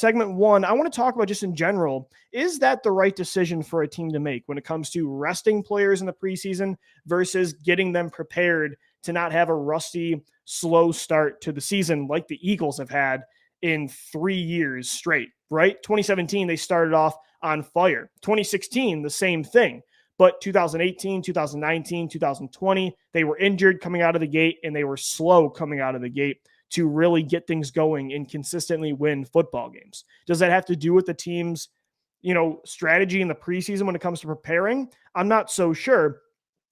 Segment one, I want to talk about just in general, is that the right decision for a team to make when it comes to resting players in the preseason versus getting them prepared to not have a rusty, slow start to the season like the Eagles have had in 3 years straight, right? 2017, they started off on fire. 2016, the same thing. But 2018, 2019, 2020, they were injured coming out of the gate and they were slow coming out of the gate to really get things going and consistently win football games. Does that have to do with the team's, strategy in the preseason when it comes to preparing? I'm not so sure,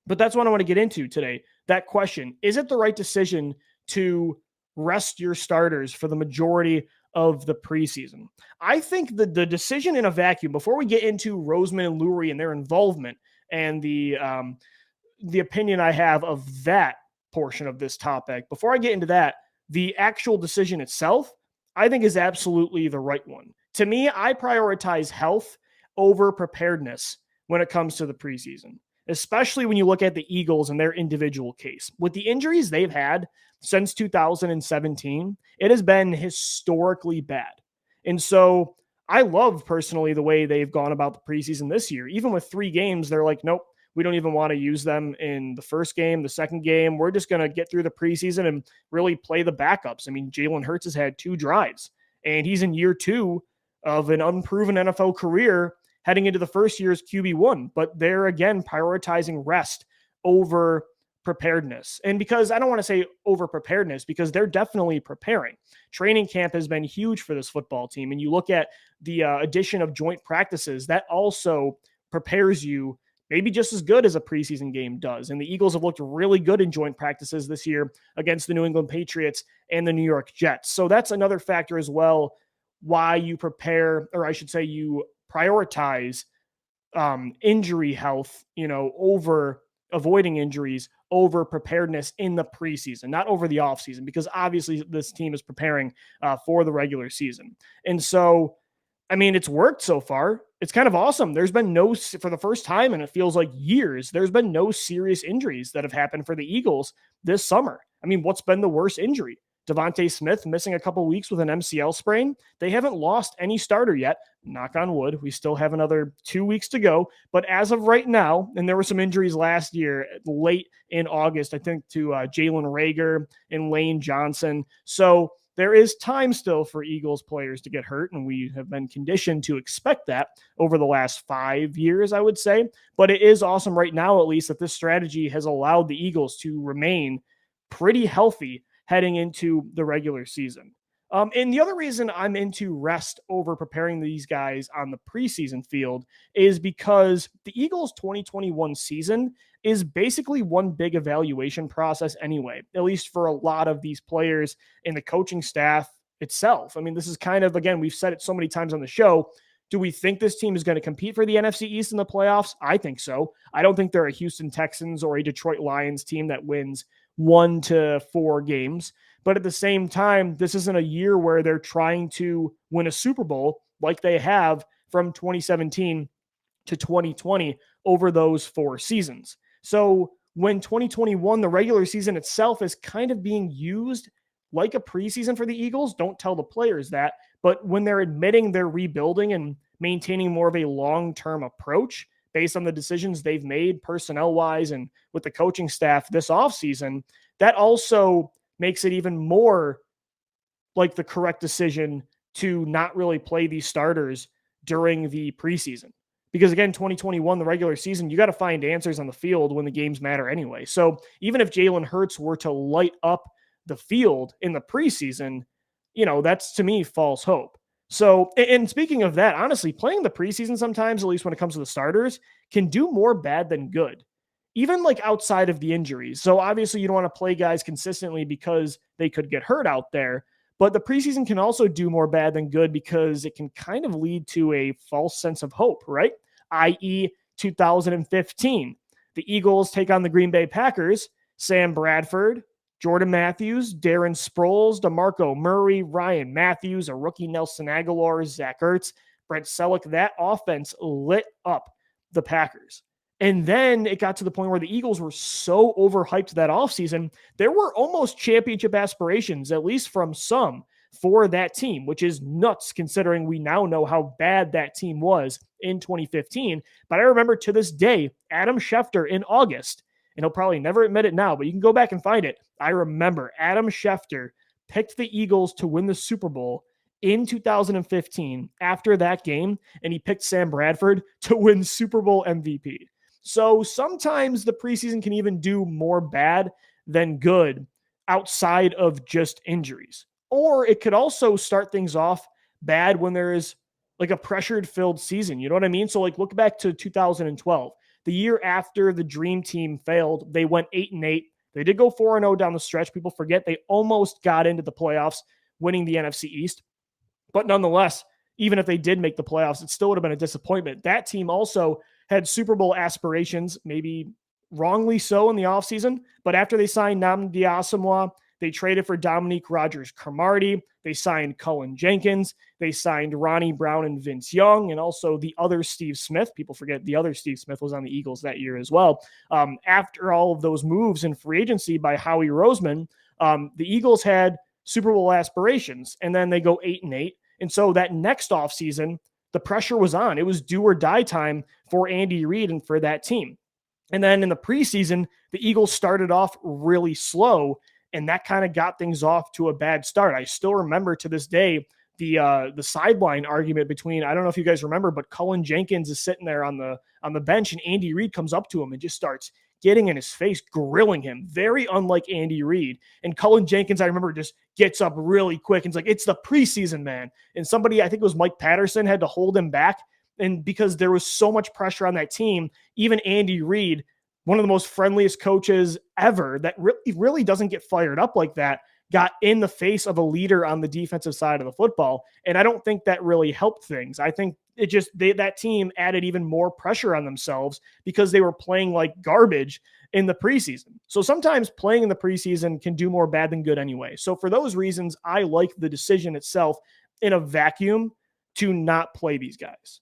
but that's what I want to get into today. That question, is it the right decision to rest your starters for the majority of the preseason? I think the decision in a vacuum, before we get into Roseman and Louie and their involvement and the opinion I have of that portion of this topic, before I get into that, the actual decision itself, I think, is absolutely the right one. To me, I prioritize health over preparedness when it comes to the preseason, especially when you look at the Eagles and their individual case. With the injuries they've had since 2017, it has been historically bad. And so I love personally the way they've gone about the preseason this year. Even with 3 games, they're like, nope, we don't even want to use them in the first game, the second game. We're just going to get through the preseason and really play the backups. I mean, Jalen Hurts has had 2 drives, and he's in year 2 of an unproven NFL career heading into the first year as QB1. But they're, again, prioritizing rest over preparedness. And because I don't want to say over preparedness, because they're definitely preparing. Training camp has been huge for this football team. And you look at the addition of joint practices, that also prepares you maybe just as good as a preseason game does. And the Eagles have looked really good in joint practices this year against the New England Patriots and the New York Jets. So that's another factor as well, why you prepare, or I should say you prioritize injury health, over avoiding injuries, over preparedness in the preseason, not over the offseason, because obviously this team is preparing for the regular season. And so, I mean, it's worked so far. It's kind of awesome. There's been for the first time, and it feels like years, there's been no serious injuries that have happened for the Eagles this summer. I mean, what's been the worst injury? Devontae Smith missing a couple weeks with an MCL sprain. They haven't lost any starter yet. Knock on wood. We still have another 2 weeks to go. But as of right now, and there were some injuries last year, late in August, I think to Jalen Reagor and Lane Johnson. So there is time still for Eagles players to get hurt, and we have been conditioned to expect that over the last 5 years, I would say. But it is awesome right now, at least, that this strategy has allowed the Eagles to remain pretty healthy heading into the regular season. And the other reason I'm into rest over preparing these guys on the preseason field is because the Eagles' 2021 season is basically one big evaluation process anyway, at least for a lot of these players and the coaching staff itself. I mean, this is kind of, again, we've said it so many times on the show. Do we think this team is going to compete for the NFC East in the playoffs? I think so. I don't think they're a Houston Texans or a Detroit Lions team that wins 1 to 4 games. But at the same time, this isn't a year where they're trying to win a Super Bowl like they have from 2017 to 2020 over those 4 seasons. So when 2021, the regular season itself is kind of being used like a preseason for the Eagles, don't tell the players that, but when they're admitting they're rebuilding and maintaining more of a long-term approach based on the decisions they've made personnel-wise and with the coaching staff this offseason, that also makes it even more like the correct decision to not really play these starters during the preseason. Because again, 2021, the regular season, you got to find answers on the field when the games matter anyway. So even if Jalen Hurts were to light up the field in the preseason, that's to me false hope. So, and speaking of that, honestly, playing the preseason sometimes, at least when it comes to the starters, can do more bad than good, even like outside of the injuries. So obviously you don't want to play guys consistently because they could get hurt out there, but the preseason can also do more bad than good because it can kind of lead to a false sense of hope, right? i.e. 2015, the Eagles take on the Green Bay Packers, Sam Bradford, Jordan Matthews, Darren Sproles, DeMarco Murray, Ryan Matthews, a rookie Nelson Aguilar, Zach Ertz, Brent Selleck. That offense lit up the Packers. And then it got to the point where the Eagles were so overhyped that offseason, there were almost championship aspirations, at least from some, for that team, which is nuts considering we now know how bad that team was in 2015. But I remember to this day, Adam Schefter in August, and he'll probably never admit it now, but you can go back and find it. I remember Adam Schefter picked the Eagles to win the Super Bowl in 2015 after that game, and he picked Sam Bradford to win Super Bowl MVP. So sometimes the preseason can even do more bad than good outside of just injuries. Or it could also start things off bad when there is like a pressured filled season. You know what I mean? So like look back to 2012, the year after the dream team failed, they went 8-8. They did go 4-0 down the stretch. People forget they almost got into the playoffs, winning the NFC East. But nonetheless, even if they did make the playoffs, it still would have been a disappointment. That team also had Super Bowl aspirations, maybe wrongly so in the offseason. But after they signed Nnamdi Asomugha, they traded for Dominique Rodgers-Cromartie. They signed Cullen Jenkins. They signed Ronnie Brown and Vince Young, and also the other Steve Smith. People forget the other Steve Smith was on the Eagles that year as well. After all of those moves in free agency by Howie Roseman, the Eagles had Super Bowl aspirations, and then they go 8-8. And so that next offseason, the pressure was on. It was do or die time for Andy Reid and for that team. And then in the preseason, the Eagles started off really slow, and that kind of got things off to a bad start. I still remember to this day the sideline argument between, I don't know if you guys remember, but Cullen Jenkins is sitting there on the bench, and Andy Reid comes up to him and just starts getting in his face, grilling him, very unlike Andy Reid. And Cullen Jenkins, I remember, just gets up really quick and it's like, it's the preseason, man. And somebody, I think it was Mike Patterson, had to hold him back. And because there was so much pressure on that team, even Andy Reid, one of the most friendliest coaches ever that really doesn't get fired up like that, got in the face of a leader on the defensive side of the football. And I don't think that really helped things. I think it just, that team added even more pressure on themselves because they were playing like garbage in the preseason. So sometimes playing in the preseason can do more bad than good anyway. So for those reasons, I like the decision itself in a vacuum to not play these guys.